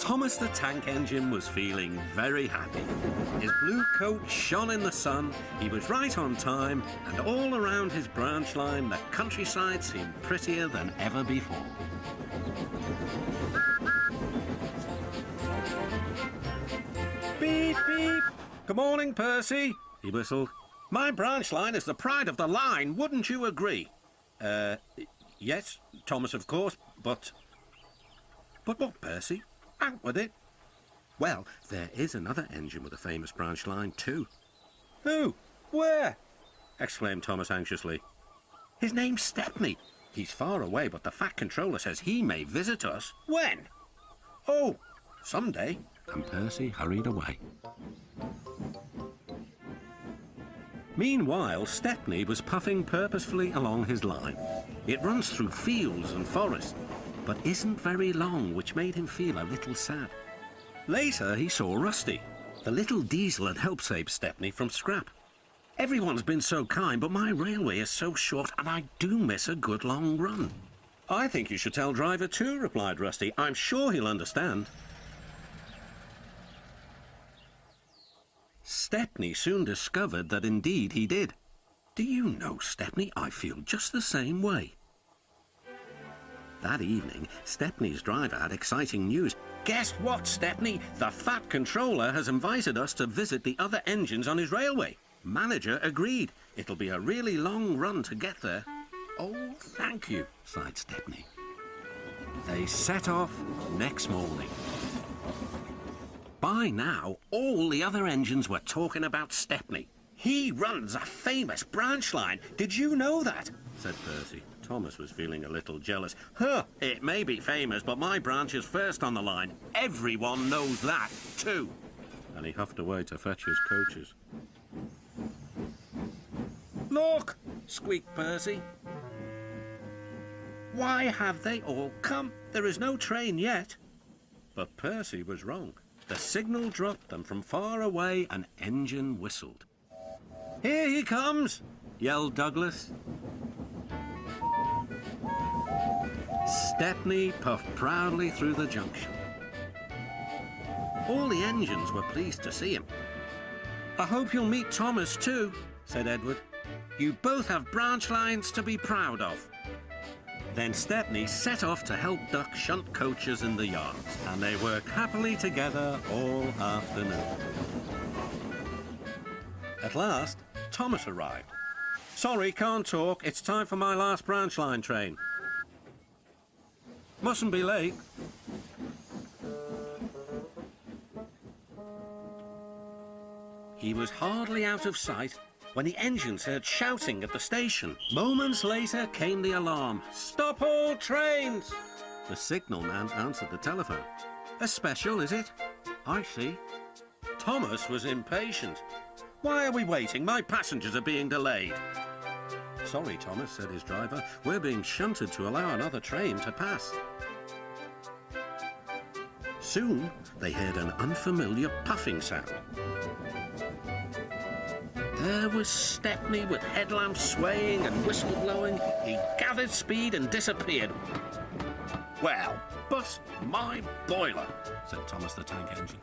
Thomas the Tank Engine was feeling very happy. His blue coat shone in the sun, he was right on time, and all around his branch line the countryside seemed prettier than ever before. Beep, beep. Good morning, Percy, he whistled. My branch line is the pride of the line, wouldn't you agree? Yes, Thomas, of course, but... But what, Percy? Out with it. Well, there is another engine with a famous branch line too. Who? Where? Exclaimed Thomas anxiously. His name's Stepney. He's far away, but the Fat Controller says he may visit us. When? Oh, someday. And Percy hurried away. Meanwhile, Stepney was puffing purposefully along his line. It runs through fields and forests, but isn't very long, which made him feel a little sad. Later, he saw Rusty. The little diesel had helped save Stepney from scrap. Everyone's been so kind, but my railway is so short, and I do miss a good long run. I think you should tell Driver too, replied Rusty. I'm sure he'll understand. Stepney soon discovered that indeed he did. Do you know, Stepney, I feel just the same way. That evening, Stepney's driver had exciting news. Guess what, Stepney? The Fat Controller has invited us to visit the other engines on his railway. Manager agreed. It'll be a really long run to get there. Oh, thank you, sighed Stepney. They set off next morning. By now, all the other engines were talking about Stepney. He runs a famous branch line. Did you know that? Said Percy. Thomas was feeling a little jealous. Huh, it may be famous, but my branch is first on the line. Everyone knows that, too. And he huffed away to fetch his coaches. Look, squeaked Percy. Why have they all come? There is no train yet. But Percy was wrong. The signal dropped, and from far away an engine whistled. Here he comes, yelled Douglas. Stepney puffed proudly through the junction. All the engines were pleased to see him. I hope you'll meet Thomas too, said Edward. You both have branch lines to be proud of. Then Stepney set off to help Duck shunt coaches in the yards, and they worked happily together all afternoon. At last, Thomas arrived. Sorry, can't talk. It's time for my last branch line train. Mustn't be late. He was hardly out of sight when the engines heard shouting at the station. Moments later came the alarm. Stop all trains! The signalman answered the telephone. A special, is it? I see. Thomas was impatient. Why are we waiting? My passengers are being delayed. Sorry, Thomas, said his driver. We're being shunted to allow another train to pass. Soon, they heard an unfamiliar puffing sound. There was Stepney with headlamps swaying and whistle blowing. He gathered speed and disappeared. Well, bust my boiler, said Thomas the Tank Engine.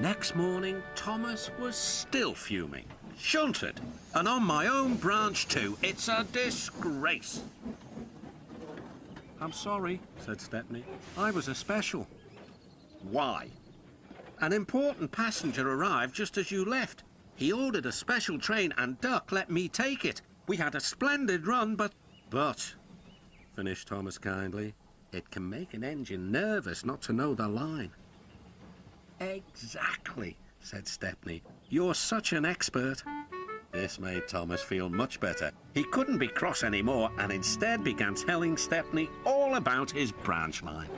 Next morning, Thomas was still fuming. Shunted, and on my own branch too. It's a disgrace. I'm sorry, said Stepney. I was a special. Why? An important passenger arrived just as you left. He ordered a special train and Duck let me take it. We had a splendid run, but, finished Thomas kindly, it can make an engine nervous not to know the line. Exactly, said Stepney. You're such an expert. This made Thomas feel much better. He couldn't be cross anymore and instead began telling Stepney all about his branch line.